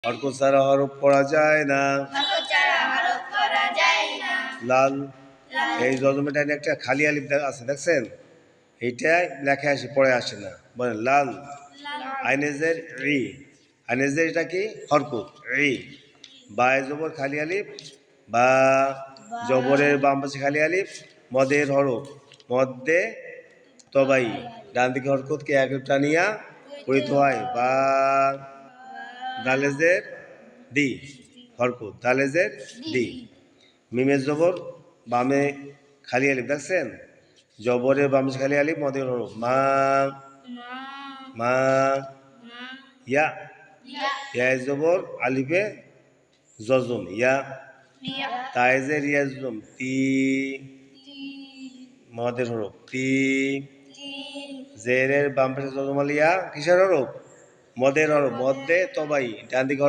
হরকত ছাড়া হরফ পড়া যায় না। লাল, এই জজমের একটা খালি আলিফ আছে দেখছেন, এইটা লেখা আসে পড়ে আসে না, বলেন লাল। আইনেজের রি, আইনেজের এটা কি হরকত রি। বায়ে জবর খালি আলিফ, বা জবরের বাম পাশে খালি আলিফ, মদের হরফ মধ্যে তবাই, ডান দিকে হরকতকে এক টানিয়া পড়িত হয়। বা দালেজের দি হরকত, দালেজের দি। মিমের জবর বামে খালি আলিফ দেখছেন, জবরের বামে খালি আলিফ, মদের হরফ মা, মা। ইয়া, ইয়া জবর আলিফে জজম ইয়া, তাইজের ইয়া জজম তি, মদের হরফ তি। জেরের বাম পাশে জজম আলিয়া কিসের হরফ, মদের হরফ মধ্যে তবাই, ডান দিকে